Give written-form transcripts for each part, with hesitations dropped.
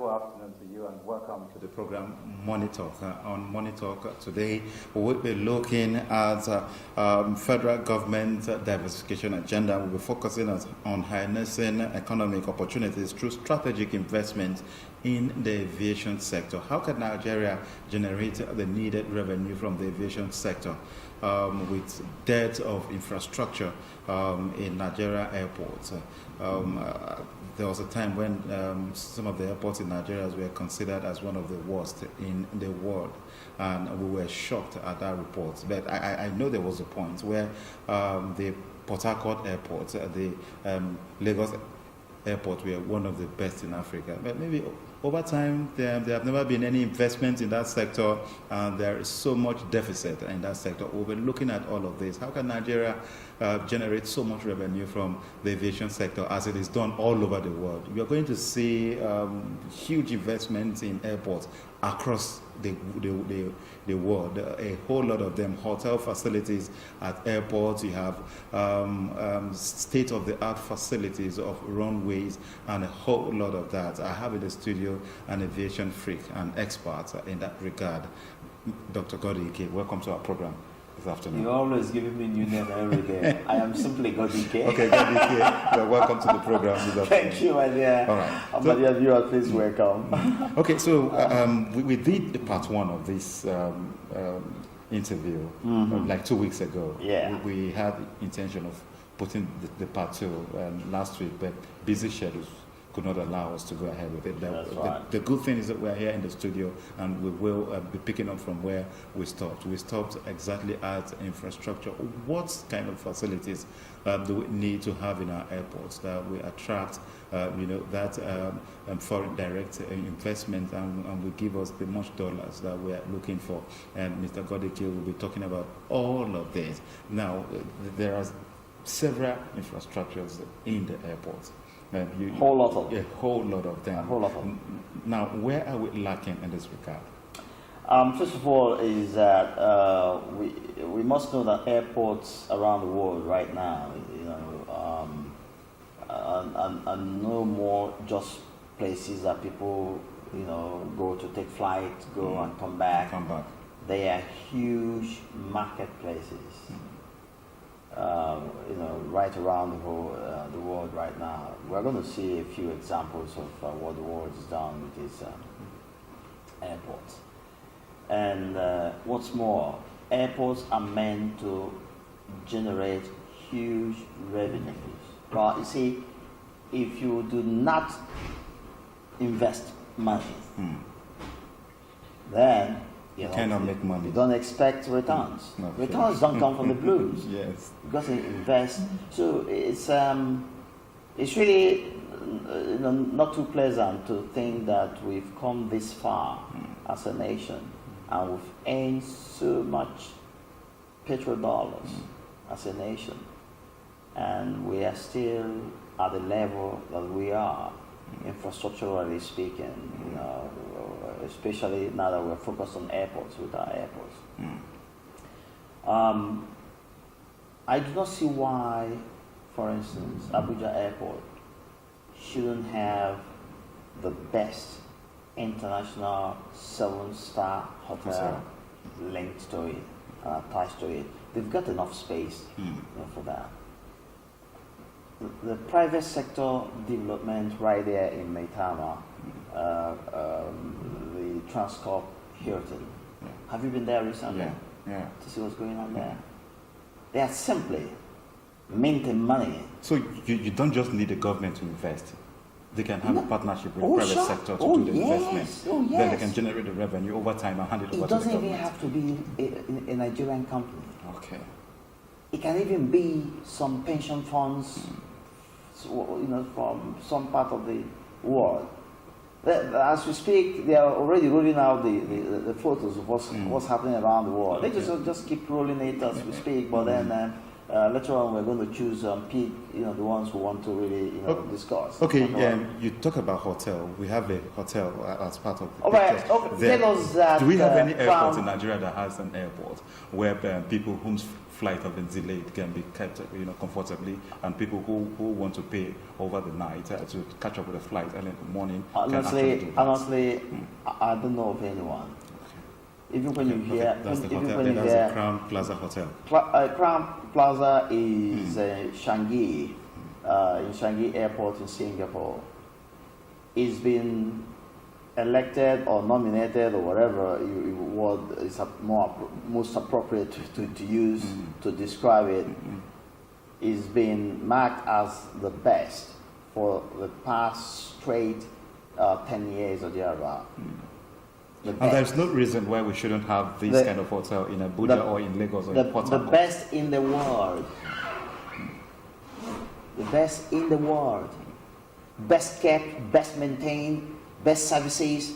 wonderful afternoon to you and welcome to the program Money Talk. On Money Talk today, we will be looking at federal government diversification agenda. We'll be focusing on harnessing economic opportunities through strategic investment in the aviation sector. How can Nigeria generate the needed revenue from the aviation sector with dearth of infrastructure in Nigeria airports? There was a time when some of the airports in Nigeria were considered as one of the worst in the world, and we were shocked at that report. But I know there was a point where the Port Harcourt airport, the Lagos airport were one of the best in Africa. But maybe over time, there have never been any investment in that sector, and there is so much deficit in that sector. We'll be looking at all of this. How can Nigeria generate so much revenue from the aviation sector as it is done all over the world? We are going to see huge investments in airports across the world. A whole lot of them, hotel facilities at airports. You have state-of-the-art facilities of runways and a whole lot of that. I have in the studio an aviation freak, an expert in that regard. Dr. Godike, welcome to our program this afternoon. You're always giving me new name every day. I am simply Godike. Okay, Godike, you're welcome to the program this afternoon. Thank you, my dear. All right. My dear viewer, please welcome. Okay, so we did the part one of this interview like 2 weeks ago. Yeah. We had intention of putting the part two last week, but busy schedules could not allow us to go ahead with it. The good thing is that we're here in the studio and we will be picking up from where we stopped. We stopped exactly at infrastructure. What kind of facilities do we need to have in our airports that we attract that foreign direct investment and will give us the much dollars that we are looking for? And Mr. Godike will be talking about all of this. Now, there are several infrastructures in the airports. A whole lot of them. A whole lot of them. Now, where are we lacking in this regard? First of all, is that we must know that airports around the world right now, are no more just places that people, go to take flight, and come back. They are huge marketplaces. Right around the world right now. We're going to see a few examples of what the world has done with these airports. And what's more, airports are meant to generate huge revenues. But you see, if you do not invest money, then you cannot make money. You don't expect returns. Okay. Returns don't come from the blues. Yes. You got to invest. So it's really not too pleasant to think that we've come this far as a nation and we've earned so much petrodollars as a nation, and we are still at the level that we are, infrastructurally speaking, especially now that we're focused on airports, with our airports. I do not see why, for instance, Abuja Airport shouldn't have the best international 7-star hotel linked to it, attached to it. They've got enough space for that. The private sector development right there in Maitama, the Transcorp Hilton. Have you been there recently? Yeah. To see what's going on there? They are simply minting money. So you don't just need the government to invest. They can have a partnership with the private sector to do the investment. Then they can generate the revenue over time and hand it over to the government. It doesn't even have to be a Nigerian company. Okay. It can even be some pension funds, from some part of the world. As we speak, they are already rolling out the photos of what's happening around the world. They just keep rolling it as we speak, but then later on we're going to choose pick the ones who want to really discuss. Okay, you talk about hotel. We have a hotel as part of the tell us that. Do we have any airport in Nigeria that has an airport where people whose flight have been delayed can be kept, comfortably, and people who want to pay over the night to catch up with the flight early in the morning can actually do that. Honestly, I don't know of anyone. Even when you hear, that's the hotel. when That's the Crown Plaza Hotel. Crown Plaza is Changi, in Changi Airport in Singapore. It's been elected or nominated or whatever word is most appropriate to use to describe it. It's been marked as the best for the past straight 10 years or thereabout. And there's no reason why we shouldn't have this kind of hotel in Abuja or in Lagos or in Port Harcourt. The best in the world. The best in the world. Best kept, best maintained, best services,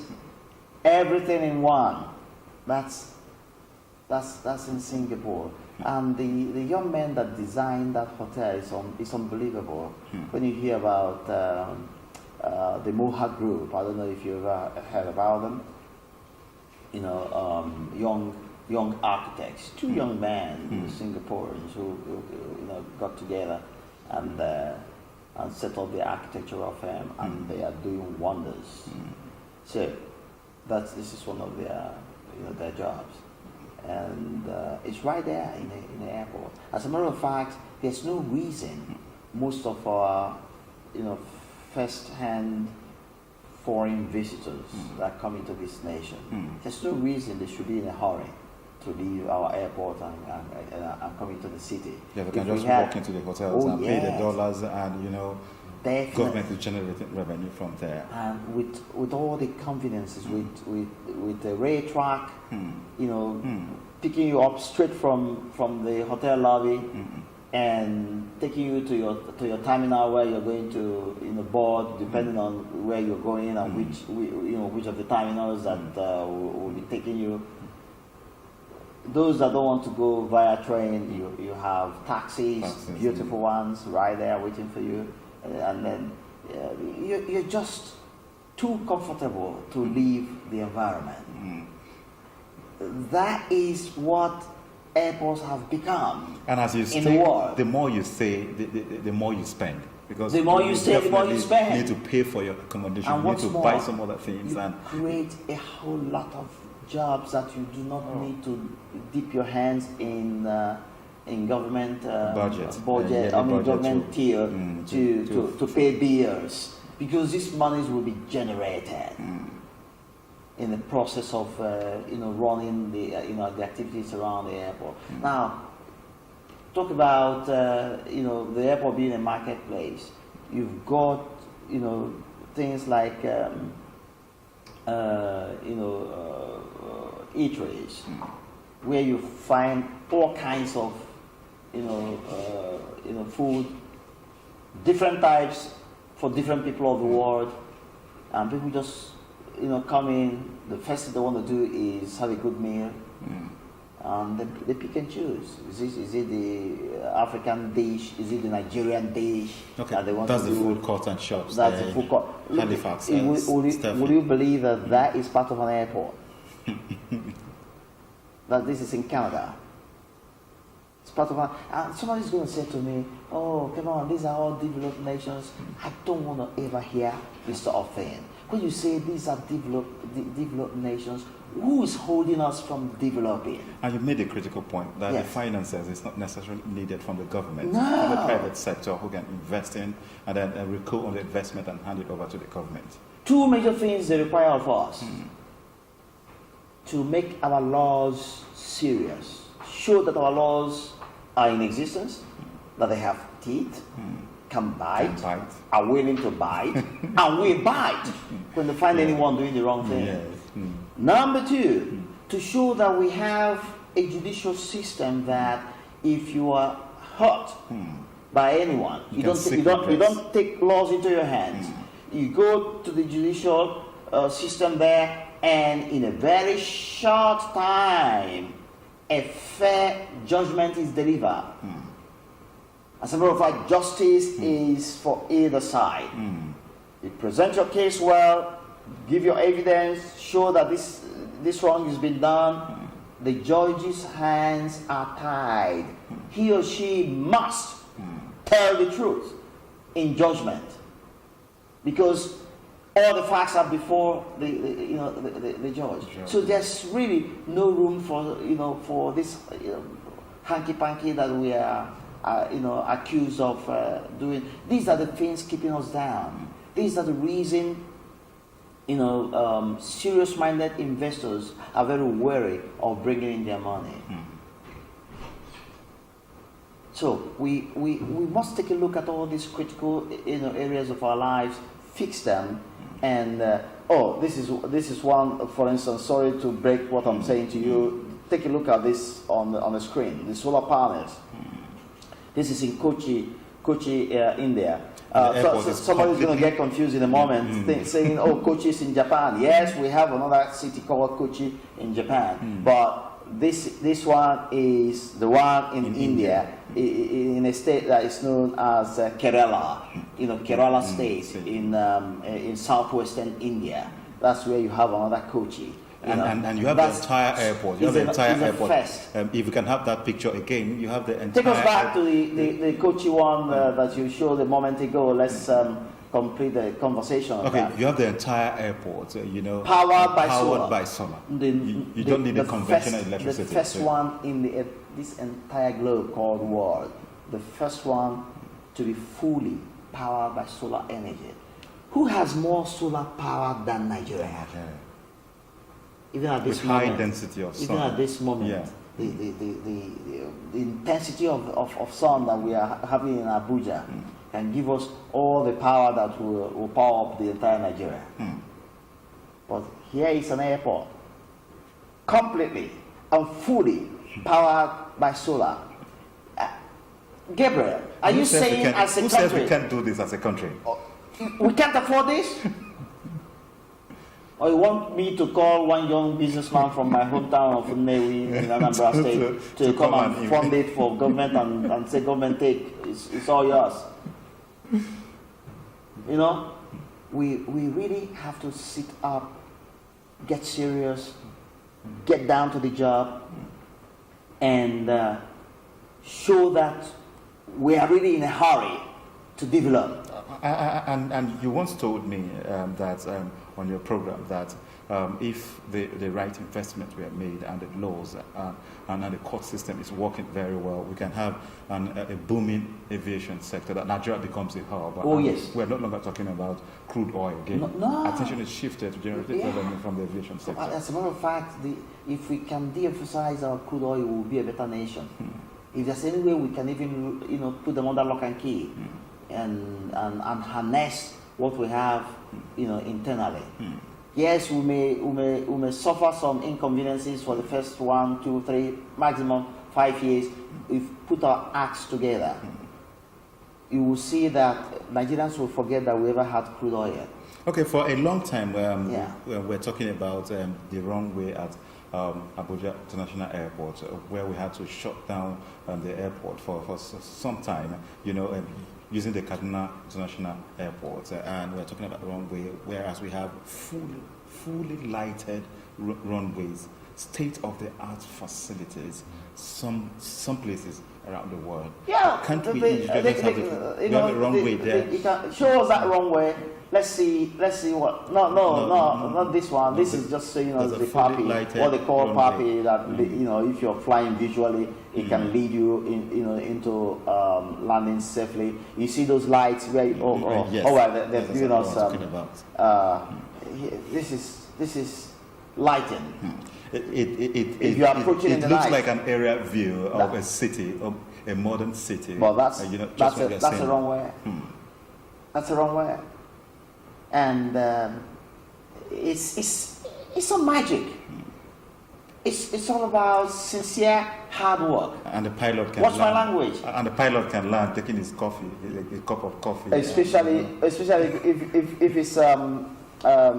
everything in one. That's in Singapore. And the young man that designed that hotel is unbelievable. When you hear about the Moha Group, I don't know if you've ever heard about them. Young architects, two young men, Singaporeans who got together and set up the architectural firm, and they are doing wonders. So this is one of their jobs, and it's right there in the airport. As a matter of fact, there's no reason most of our first-hand foreign visitors that come into this nation, there's no reason they should be in a hurry to leave our airport and come into the city. Yeah, they can just walk into the hotels and pay the dollars, and government is generating revenue from there. And with all the conveniences, with the rail track, picking you up straight from the hotel lobby and taking you to your terminal where you're going to board, depending on where you're going and which of the terminals that will be taking you. Those that don't want to go via train, you have taxis, beautiful ones right there waiting for you, and then you're just too comfortable to leave the environment. That is what airports have become. And as you the world. The more you stay, the more you spend. Because the more you stay, the more you spend. You need to pay for your accommodation. And you need to buy some other things. You create a whole lot of jobs that you do not need to dip your hands in government budget. Government tier to pay bills, because these monies will be generated in the process of running the activities around the airport. Now, talk about the airport being a marketplace. You've got things like eateries where you find all kinds of food, different types for different people of the world, and people just come in. The first thing they want to do is have a good meal, and they pick and choose. Is it the African dish? Is it the Nigerian dish? Okay, that they want that's to the do? Food court and shops. That's the food court. Halifax. Would you believe that is part of an airport? That this is in Canada. It's part of and somebody's going to say to me, "Oh, come on, these are all developed nations." I don't want to ever hear this sort of thing. When you say these are developed nations, who is holding us from developing? And you made a critical point that the finances is not necessarily needed from the government, no. From the private sector who can invest in and then recoup on the investment and hand it over to the government. Two major things they require of us to make our laws serious. Show that our laws are in existence, that they have teeth, can bite, are willing to bite, and will bite when they find anyone doing the wrong thing. Yes. Number two, to show that we have a judicial system that if you are hurt by anyone, you don't take laws into your hands. You go to the judicial system there, and in a very short time, a fair judgment is delivered. As a matter of fact, justice is for either side. You present your case well, give your evidence, show that this wrong has been done, the judge's hands are tied. He or she must tell the truth in judgment, because all the facts are before the judge. So there's really no room for this hanky-panky that we are accused of doing. These are the things keeping us down. These are the reason serious-minded investors are very wary of bringing in their money. So we must take a look at all these critical areas of our lives, fix them, and this is one, for instance. Sorry to break what I'm saying to you. Take a look at this on the screen. The solar panels. This is in Kochi, India. Somebody's going to get confused in a moment, saying, "Oh, Kochi is in Japan." Yes, we have another city called Kochi in Japan, but this one is the one in India, in a state that is known as Kerala. Kerala state in southwestern India. That's where you have another Kochi. And you have the entire airport. You have the entire airport. If you can have that picture again, you have the entire. Take us back to the Kochi one that you showed a moment ago. Let's complete the conversation. Okay, you have the entire airport. Powered by solar. You don't need the conventional electricity. The first one in this entire globe called world. The first one to be fully powered by solar energy. Who has more solar power than Nigeria? Even at this moment, high density of sun. Even at this moment, the intensity of sun that we are having in Abuja can give us all the power that will power up the entire Nigeria. But here is an airport, completely and fully powered by solar. Gabriel, are you saying as a country? Who says we can't do this as a country? We can't afford this? Or you want me to call one young businessman from my hometown of Nnewi in Anambra State to come and fund it for government and say, government, take, it's all yours. We really have to sit up, get serious, get down to the job, and show that we are really in a hurry to develop. And you once told me that on your program that if the right investment were made and the laws and the court system is working very well, we can have a booming aviation sector, that Nigeria becomes a hub. Yes. We're no longer talking about crude oil again. No. Attention is shifted to generating revenue from the aviation sector. As a matter of fact, if we can de-emphasize our crude oil, we will be a better nation. If there's any way we can even put them under lock and key and harness what we have internally. Yes, we may suffer some inconveniences for the first 1, 2, 3, maximum 5 years. If we put our acts together, you will see that Nigerians will forget that we ever had crude oil. Okay, for a long time, we're talking about the runway at Abuja International Airport, where we had to shut down the airport for some time, using the Kaduna International Airport, and we're talking about the runway, whereas we have fully lighted runways, state-of-the-art facilities, some places around the world. Yeah, can't we have a runway there? You can show us that runway. Let's see what. No, not this one. This is just the PAPI, what they call PAPI. That if you're flying visually, it can lead you into landing safely. You see those lights where they've given us. This is lighting. If you are approaching it looks like an aerial view of a city, of a modern city. But that's the wrong way. That's the wrong way. And it's not magic. It's all about sincere hard work. And the pilot can What's my language? And the pilot can land taking his coffee, a cup of coffee. Especially if it's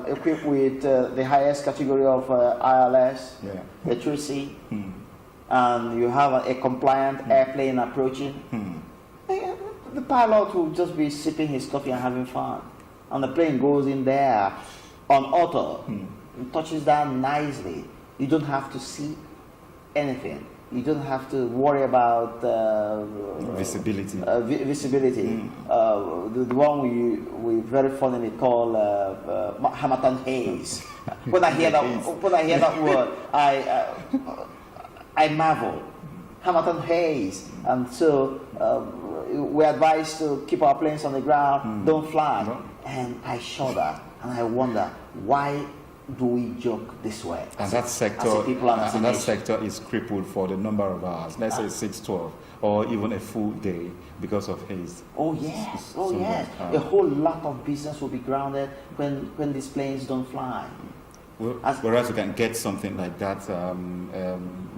equipped with the highest category of ILS, the 3C, and you have a compliant airplane approaching. The pilot will just be sipping his coffee and having fun. And the plane goes in there on auto, and touches down nicely. You don't have to see, anything. You don't have to worry about visibility. Visibility. The one we very funnily call Hamilton Haze. When I hear that word, I marvel. Hamilton Haze, and so we're advised to keep our planes on the ground, don't fly. And I shudder and I wonder, why do we joke this way? And that sector is crippled for the number of hours. Let's say 6-12, or even a full day because of haze. Oh yes, a whole lot of business will be grounded when these planes don't fly. Whereas you can get something like that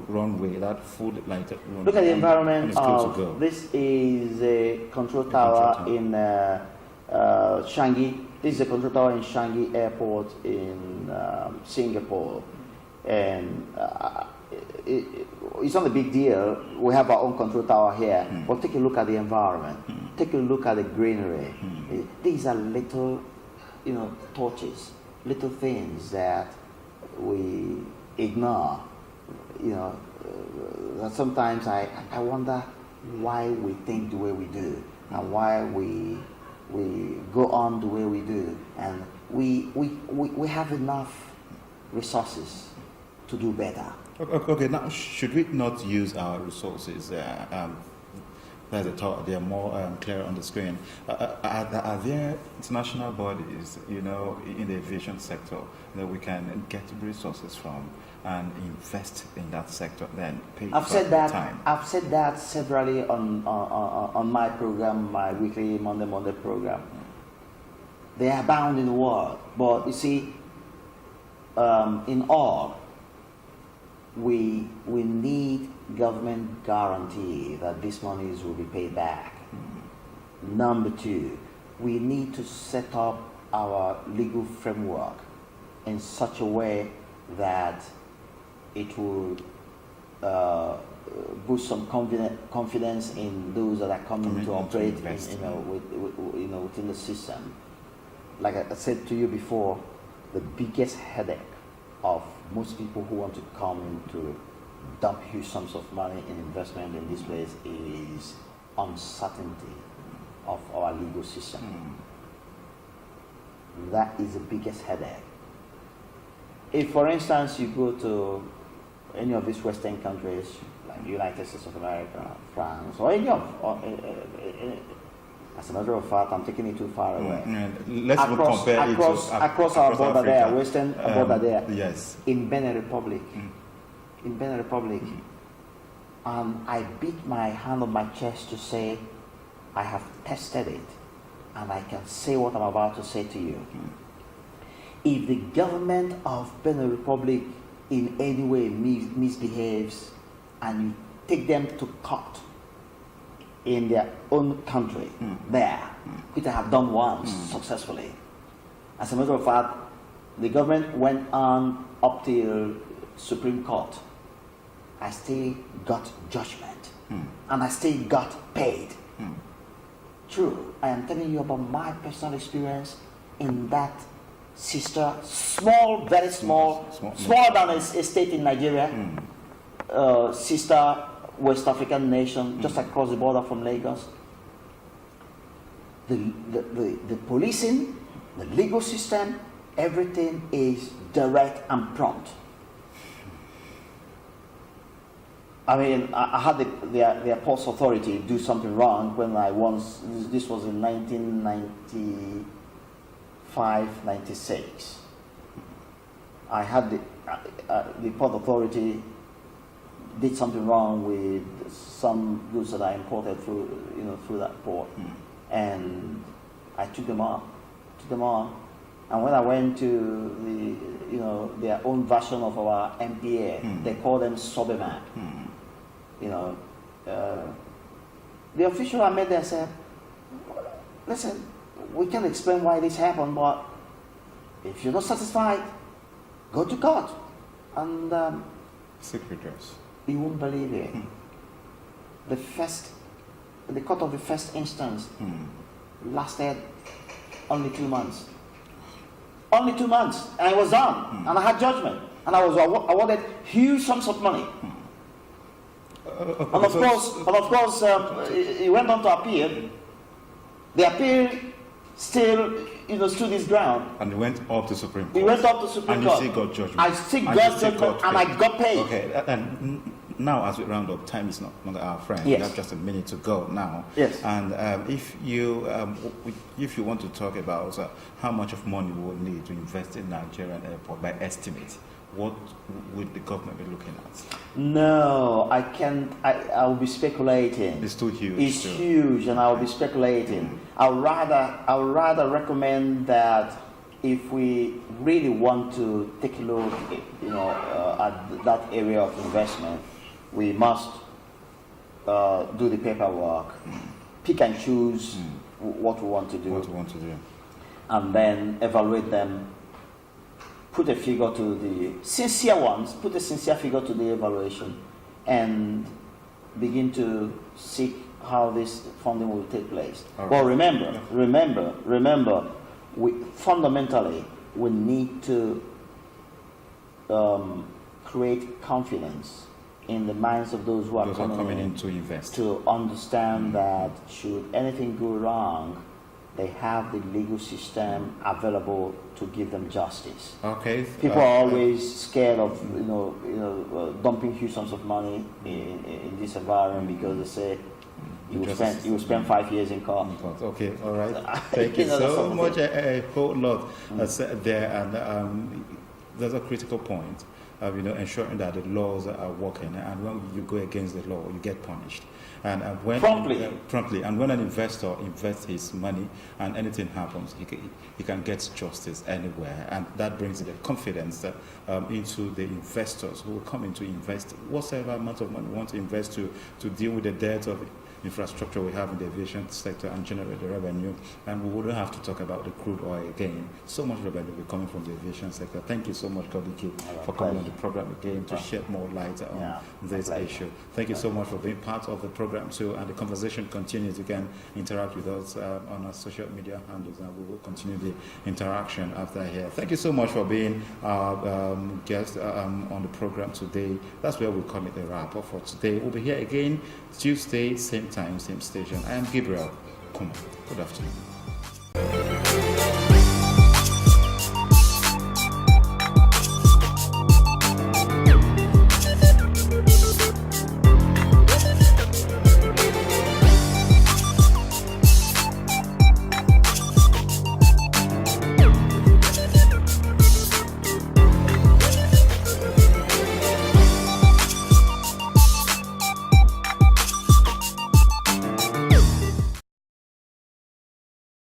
runway, that full lighted runway. Look at the environment of this is a control tower in Changi. This is a control tower in Changi Airport in Singapore, and it's not a big deal. We have our own control tower here, but take a look at the environment. Take a look at the greenery. These are little, torches, little things that we ignore. Sometimes I wonder why we think the way we do, and why we go on the way we do, and we have enough resources to do better. Okay, now should we not use our resources? There's a thought, they are more clear on the screen. Are there international bodies, in the aviation sector that we can get resources from and invest in that sector, then pay time? I've said that severally on my program, my weekly Monday program. They are bound in the world, but you see, in all, we need government guarantee that these monies will be paid back. Number two, we need to set up our legal framework in such a way that it will boost some confidence in those that are coming to operate within the system. Like I said to you before, the biggest headache of most people who want to come into dump huge sums of money in investment in this place is uncertainty of our legal system. That is the biggest headache. If, for instance, you go to any of these Western countries, like the United States of America, France, or any of, as a matter of fact, I'm taking it too far away. Let's compare across our border Africa. there, Western border there. Yes. In Benin Republic. I beat my hand on my chest to say, I have tested it, and I can say what I'm about to say to you. If the government of Benin Republic in any way misbehaves, and you take them to court in their own country, which I have done once successfully. As a matter of fact, the government went on up till Supreme Court. I still got judgment, and I still got paid. True, I am telling you about my personal experience in that sister, small, very small, smaller than a state in Nigeria, sister West African nation, just across the border from Lagos. The policing, the legal system, everything is direct and prompt. I mean, I had the airport's authority do something wrong when this was in 1995, 96. I had the port authority did something wrong with some goods that I imported through that port, and I took them on. And when I went to their own version of our MPA, they call them Sobeman. The official I met there said, "Listen, we can explain why this happened, but if you're not satisfied, go to court." And secretaries. You won't believe it. The court of the first instance lasted only 2 months. Only 2 months, and I was done, and I had judgment, and I was awarded huge sums of money. And of course, he went on to appeal. The appeal still, stood his ground. And he went up to Supreme Court. He went up to Supreme Court. And you still got judgment. I still got judgment, and I got paid. Okay, and now as we round up, time is not longer our friend. Yes. We have just a minute to go now. Yes. And if you want to talk about how much of money we will need to invest in Nigerian airport by estimate, what would the government be looking at? No, I can't. I'll be speculating. It's too huge. It's huge, and I'll be speculating. I'll rather recommend that if we really want to take a look, at that area of investment, we must do the paperwork, pick and choose what we want to do, and then evaluate them. Put a figure to the sincere ones, put a sincere figure to the evaluation, and begin to seek how this funding will take place. Right. But remember, fundamentally, we need to create confidence in the minds of those who are coming in to invest, to understand that should anything go wrong, they have the legal system available to give them justice. Okay. People are always scared of dumping huge sums of money in this environment because they say you will spend 5 years in court. Okay, all right. Thank you so much. A whole lot there, and there's a critical point. Ensuring that the laws are working, and when you go against the law, you get punished. And when promptly, and when an investor invests his money and anything happens, he can get justice anywhere, and that brings the confidence into the investors who will come in to invest whatever amount of money we want to invest to deal with the debt of infrastructure we have in the aviation sector and generate the revenue, and we wouldn't have to talk about the crude oil again. So much revenue will be coming from the aviation sector. Thank you so much, Kodiki, for coming on the program again to shed more light on this issue. Thank you so much for being part of the program too, and the conversation continues. You can interact with us on our social media handles, and we will continue the interaction after here. Thank you so much for being our guest on the program today. That's where we'll call it a wrap up for today. We'll be here again Tuesday, same time, same station. I am Gabriel. Good afternoon.